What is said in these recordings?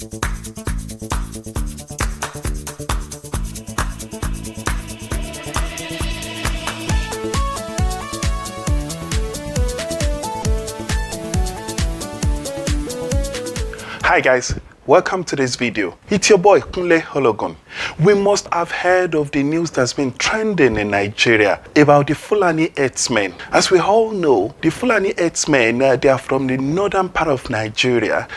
Hi guys, welcome to this video. It's your boy Kunle Hologon. We must have heard of the news that's been trending in Nigeria about the Fulani Herdsmen. As we all know, the Fulani Herdsmen, they are from the northern part of Nigeria.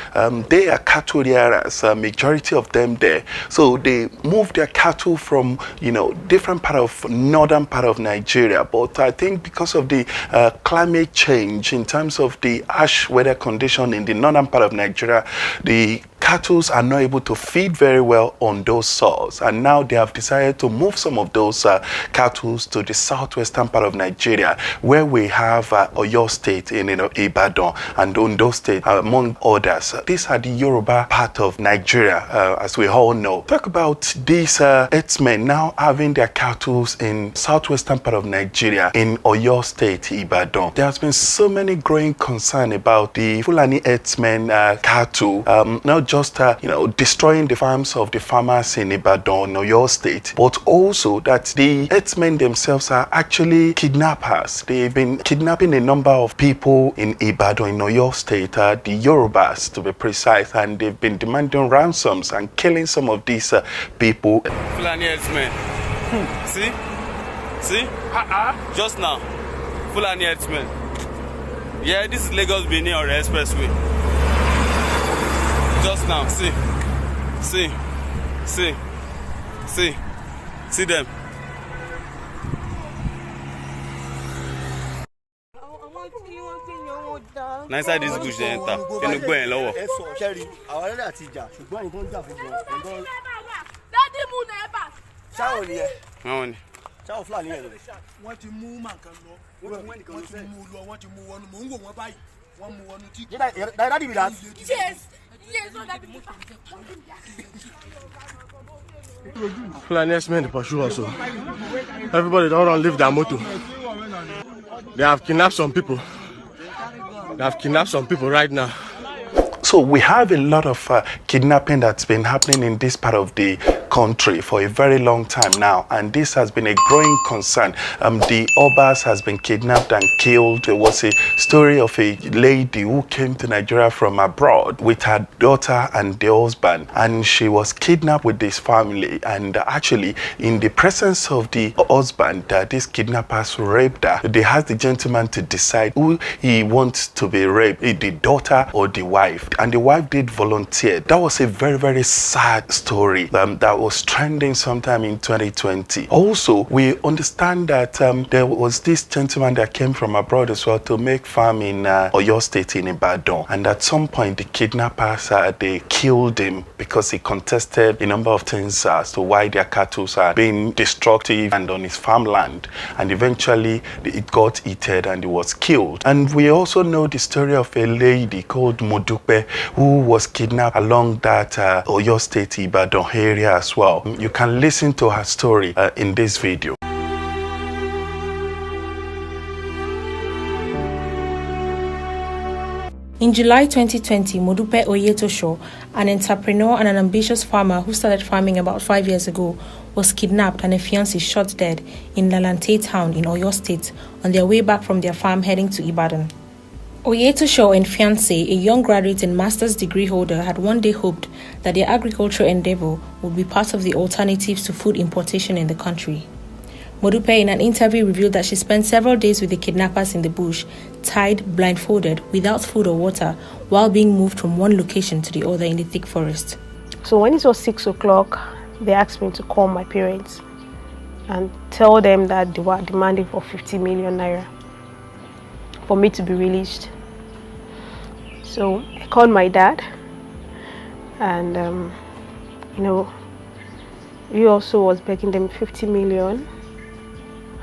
They are cattle rearers, majority of them there. So they move their cattle from, different part of northern part of Nigeria. But I think because of the climate change, in terms of the harsh weather condition in the northern part of Nigeria, the cattle are not able to feed very well on those soils, and now they have decided to move some of those cattle to the southwestern part of Nigeria, where we have Oyo State in Ibadan and Ondo State, among others. These are the Yoruba part of Nigeria, as we all know. Talk about these herdsmen now having their cattle in southwestern part of Nigeria, in Oyo State, Ibadan. There has been so many growing concern about the Fulani herdsmen cattle, not just destroying the farms of the farmers in Ibadan, Oyo State, but also that the herdsmen themselves are actually kidnappers. They've been kidnapping a number of people in Ibadan, in Oyo State, the Yorubas to be precise, and they've been demanding ransoms and killing some of these people. Fulani Herdsmen. See? Just now. Fulani Herdsmen. Yeah, this is Lagos Benin or the expressway. Just now, see them. Now inside this bush they enter. You go in lower. Fulani Herdsmen pursue us. Everybody don't run leave their motor. They have kidnapped some people. Right now. So we have a lot of kidnapping that's been happening in this part of the country for a very long time now, and this has been a growing concern. The Obas has been kidnapped and killed. There was a story of a lady who came to Nigeria from abroad with her daughter and the husband, and she was kidnapped with this family, and actually in the presence of the husband, these kidnappers raped her. They asked the gentleman to decide who he wants to be raped, the daughter or the wife, and the wife did volunteer. That was a very, very sad story that was trending sometime in 2020. Also, we understand that there was this gentleman that came from abroad as well to make farm in Oyo State in Ibadan, and at some point the kidnappers they killed him because he contested a number of things as to why their cattle are being destructive and on his farmland, and eventually it got heated and he was killed. And we also know the story of a lady called Modupe who was kidnapped along that Oyo State Ibadan area as well. You can listen to her story in this video. In July 2020, Modupe Oyetosho, an entrepreneur and an ambitious farmer who started farming about 5 years ago, was kidnapped and a fiancé shot dead in Lalante town in Oyo State on their way back from their farm heading to Ibadan. Oyetosho and fiancé, a young graduate and master's degree holder, had one day hoped that their agricultural endeavor would be part of the alternatives to food importation in the country. Modupe in an interview revealed that she spent several days with the kidnappers in the bush, tied, blindfolded, without food or water, while being moved from one location to the other in the thick forest. So when it was 6 o'clock, they asked me to call my parents and tell them that they were demanding for 50 million naira for me to be released. So I called my dad, and he also was begging them 50 million.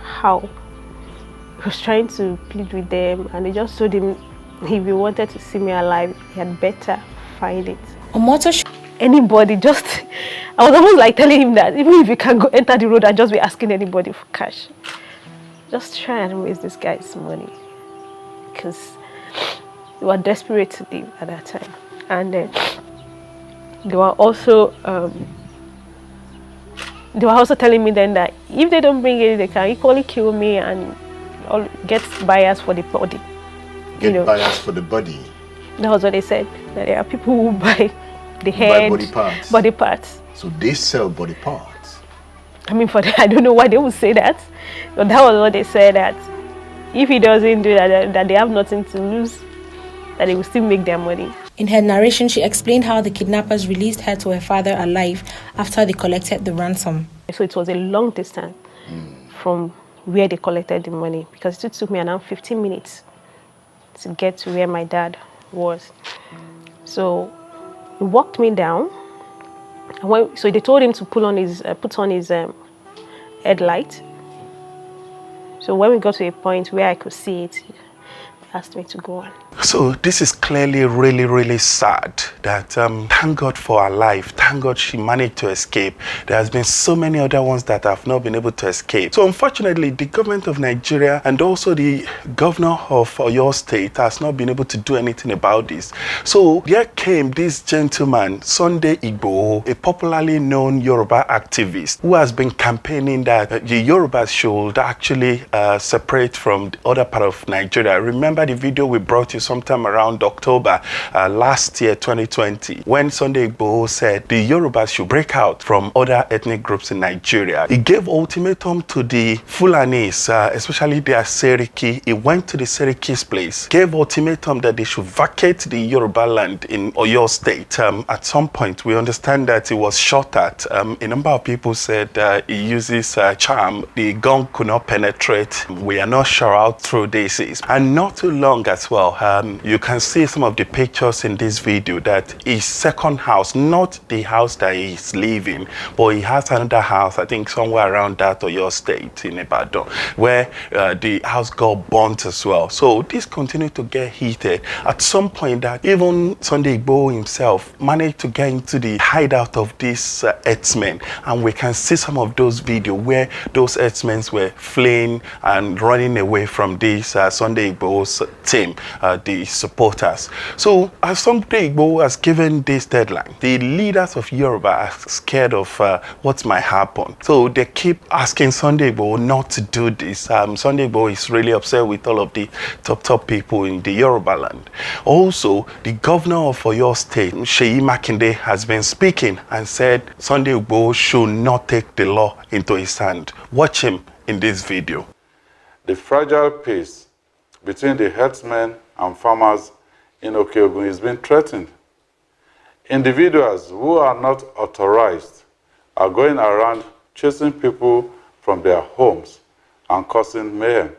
How? He was trying to plead with them, and they just told him if he wanted to see me alive, he had better find it. Anybody, I was almost like telling him that even if you can go enter the road and just be asking anybody for cash, just try and waste this guy's money, because they were desperate to live at that time. And They were also telling me then that if they don't bring it, they can equally kill me and get buyers for the body. Buyers for the body. That was what they said. That there are people who buy the head, body parts. So they sell body parts. I mean, I don't know why they would say that, but that was what they said, that if he doesn't do that, that they have nothing to lose, that they will still make their money. In her narration, she explained how the kidnappers released her to her father alive after they collected the ransom. So it was a long distance from where they collected the money, because it took me around 15 minutes to get to where my dad was. So he walked me down. So they told him to put on his headlight. So when we got to a point where I could see it, he asked me to go on. So this is clearly really, really sad that thank God for her life. Thank God she managed to escape. There has been so many other ones that have not been able to escape. So unfortunately, the government of Nigeria and also the governor of Oyo State has not been able to do anything about this. So there came this gentleman, Sunday Igboho, a popularly known Yoruba activist who has been campaigning that the Yorubas should actually separate from the other part of Nigeria. Remember the video we brought you sometime around October last year, 2020, when Sunday Igboho said the Yorubas should break out from other ethnic groups in Nigeria. He gave ultimatum to the Fulanis, especially their Seriki. He went to the Seriki's place, gave ultimatum that they should vacate the Yoruba land in Oyo State. At some point, we understand that he was shot at. A number of people said he uses charm. The gun could not penetrate. We are not sure how true this is. And not too long as well, you can see some of the pictures in this video that his second house, not the house that he's living, but he has another house, I think somewhere around that or your state in Ibadan, where the house got burnt as well. So this continued to get heated. At some point that even Sunday Igboho himself managed to get into the hideout of these herdsmen, and we can see some of those videos where those herdsmen were fleeing and running away from this Sunday Igboho's team, the supporters. So as Sunday Igboho has given this deadline, the leaders of Yoruba are scared of what might happen. So they keep asking Sunday Igboho not to do this. Sunday Igboho is really upset with all of the top people in the Yoruba land. Also, the governor of Oyo State, Seyi Makinde, has been speaking and said Sunday Igboho should not take the law into his hand. Watch him in this video. The fragile peace between the herdsmen and farmers in Okeogun is being threatened. Individuals who are not authorized are going around chasing people from their homes and causing mayhem.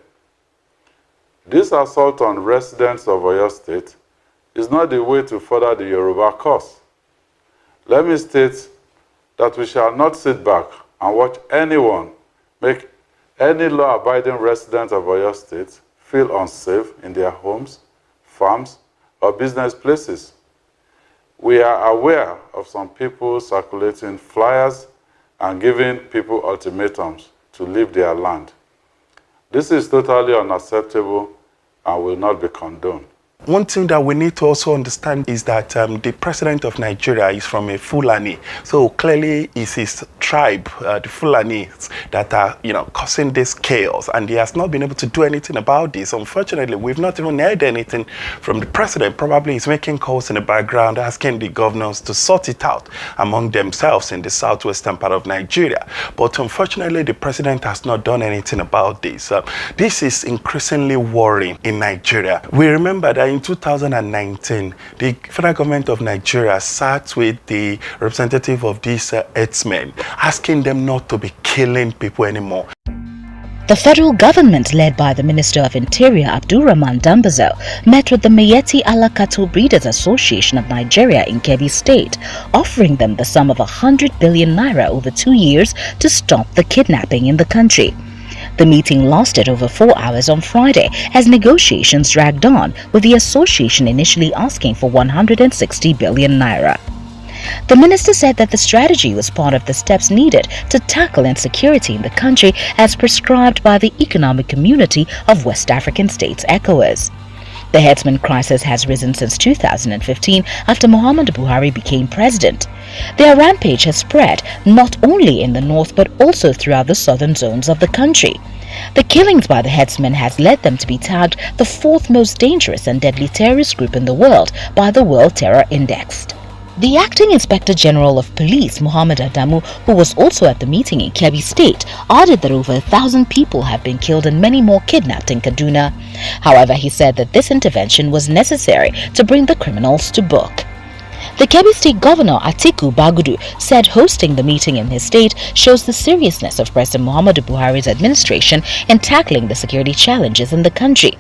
This assault on residents of Oyo State is not the way to further the Yoruba cause. Let me state that we shall not sit back and watch anyone make any law-abiding resident of Oyo State feel unsafe in their homes, farms, or business places. We are aware of some people circulating flyers and giving people ultimatums to leave their land. This is totally unacceptable and will not be condoned. One thing that we need to also understand is that the president of Nigeria is from a Fulani. So clearly it's his tribe, the Fulanis, that are, causing this chaos. And he has not been able to do anything about this. Unfortunately, we've not even heard anything from the president. Probably he's making calls in the background, asking the governors to sort it out among themselves in the southwestern part of Nigeria. But unfortunately, the president has not done anything about this. This is increasingly worrying in Nigeria. We remember that in 2019, the federal government of Nigeria sat with the representative of these herdsmen, asking them not to be killing people anymore. The federal government, led by the Minister of Interior Abdulrahman Dambazo, met with the Miyetti Allah Cattle Breeders Association of Nigeria in Kebbi State, offering them the sum of 100 billion naira over 2 years to stop the kidnapping in the country. The meeting lasted over 4 hours on Friday as negotiations dragged on, with the association initially asking for 160 billion naira. The minister said that the strategy was part of the steps needed to tackle insecurity in the country as prescribed by the Economic Community of West African States, ECOWAS. The herdsman crisis has risen since 2015 after Muhammadu Buhari became president. Their rampage has spread not only in the north but also throughout the southern zones of the country. The killings by the herdsmen has led them to be tagged the fourth most dangerous and deadly terrorist group in the world by the World Terror Index. The Acting Inspector General of Police, Muhammad Adamu, who was also at the meeting in Kebbi State, added that over 1,000 people have been killed and many more kidnapped in Kaduna. However, he said that this intervention was necessary to bring the criminals to book. The Kebbi State Governor Atiku Bagudu said hosting the meeting in his state shows the seriousness of President Muhammadu Buhari's administration in tackling the security challenges in the country.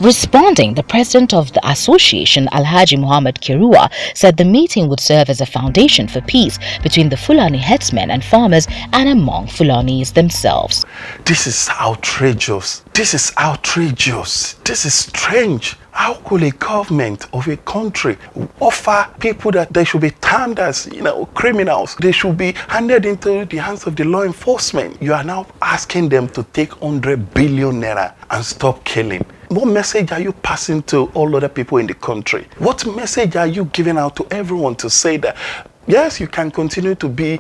Responding, the president of the association, Alhaji Muhammad Kirua, said the meeting would serve as a foundation for peace between the Fulani herdsmen and farmers and among Fulanis themselves. This is outrageous. This is outrageous. This is strange. How could a government of a country offer people that they should be termed as, criminals? They should be handed into the hands of the law enforcement. You are now asking them to take 100 billion naira and stop killing. What message are you passing to all other people in the country? What message are you giving out to everyone to say that, yes, you can continue to be,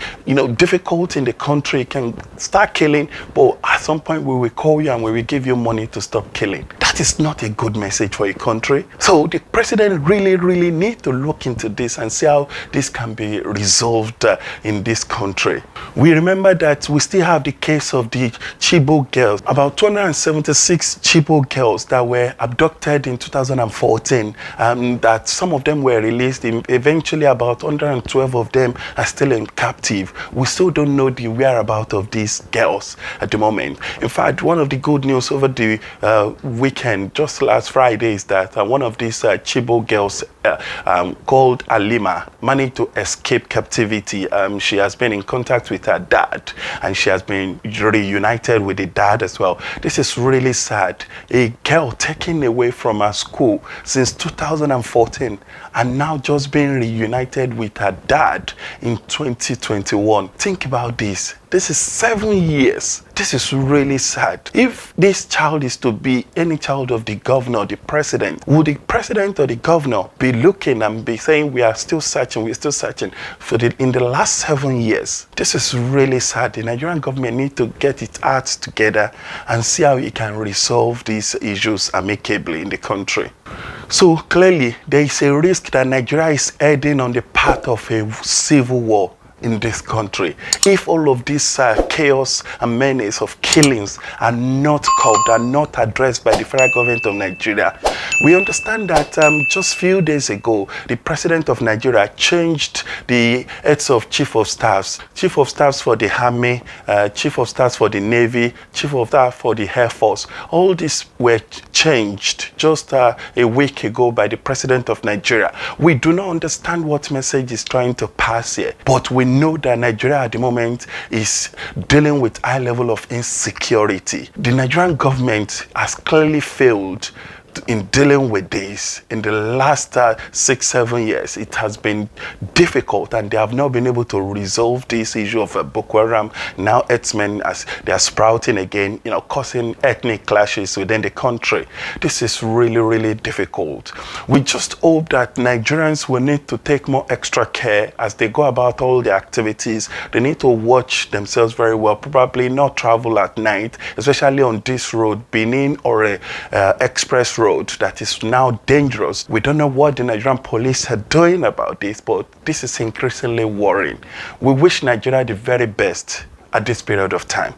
difficult in the country, you can start killing, but at some point we will call you and we will give you money to stop killing. That is not a good message for a country. So the president really need to look into this and see how this can be resolved in this country. We remember that we still have the case of the Chibok girls, about 276 Chibok girls that were abducted in 2014, that some of them were released. Eventually about 112 of them are still in captive. We still don't know the whereabouts of these girls at the moment. In fact, one of the good news over the weekend, just last Friday, is that one of these Chibok girls called Alima managed to escape captivity. She has been in contact with her dad and she has been reunited with the dad as well. This is really sad. A girl taken away from her school since 2014 and now just being reunited with her dad in 2021. Think about this. This is 7 years. This is really sad. If this child is to be any child of the governor or the president, would the president or the governor be looking and be saying, we are still searching, we're still searching in the last 7 years? This is really sad. The Nigerian government needs to get its acts together and see how it can resolve these issues amicably in the country. So clearly, there is a risk that Nigeria is heading on the path of a civil war in this country if all of this chaos and menace of killings are not curbed, are not addressed by the federal government of Nigeria. We understand that just a few days ago, the president of Nigeria changed the heads of chief of staffs for the army, chief of staffs for the navy, chief of staff for the air force. All these were changed just a week ago by the president of Nigeria. We do not understand what message is trying to pass here, but we know that Nigeria at the moment is dealing with high level of insecurity. The Nigerian government has clearly failed in dealing with this. In the last 6-7 years, it has been difficult and they have not been able to resolve this issue of Boko Haram. Now herdsmen, as they are sprouting again, causing ethnic clashes within the country. This is really difficult. We just hope that Nigerians will need to take more extra care as they go about all their activities. They need to watch themselves very well, probably not travel at night, especially on this road, Benin or a express road that is now dangerous. We don't know what the Nigerian police are doing about this, but this is increasingly worrying. We wish Nigeria the very best at this period of time.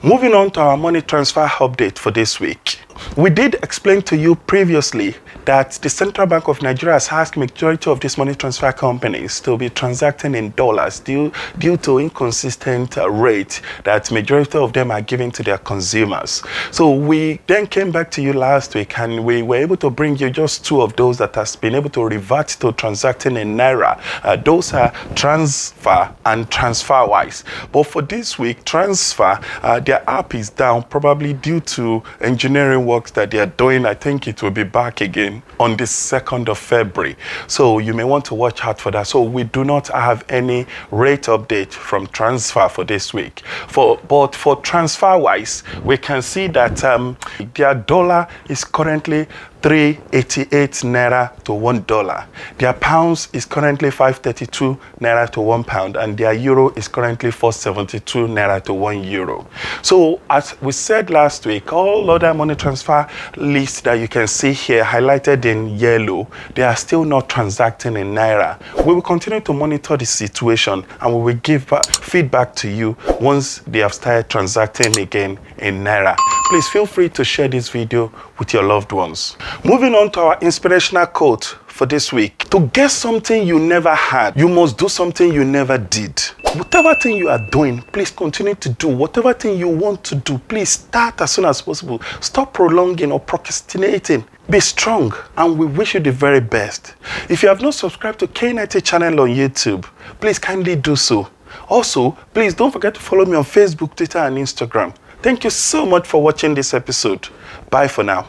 Moving on to our money transfer update for this week. We did explain to you previously that the Central Bank of Nigeria has asked majority of these money transfer companies to be transacting in dollars due to inconsistent rate that majority of them are giving to their consumers. So we then came back to you last week and we were able to bring you just two of those that has been able to revert to transacting in Naira. Those are Transfer and TransferWise. But for this week, Transfer, their app is down probably due to engineering works that they are doing. I think it will be back again on the 2nd of February. So you may want to watch out for that. So we do not have any rate update from Transfer for this week. But for TransferWise, we can see that their dollar is currently 388 naira to $1. Their pounds is currently 532 naira to £1, and their euro is currently 472 naira to €1. So as we said last week, all other money transfer lists that you can see here highlighted in yellow, they are still not transacting in naira. We will continue to monitor the situation, and we will give feedback to you once they have started transacting again in naira. Please feel free to share this video with your loved ones. Moving on to our inspirational quote for this week. To get something you never had, you must do something you never did. Whatever thing you are doing, please continue to do. Whatever thing you want to do, please start as soon as possible. Stop prolonging or procrastinating. Be strong, and we wish you the very best. If you have not subscribed to K90 channel on YouTube, please kindly do so. Also, please don't forget to follow me on Facebook, Twitter, and Instagram. Thank you so much for watching this episode. Bye for now.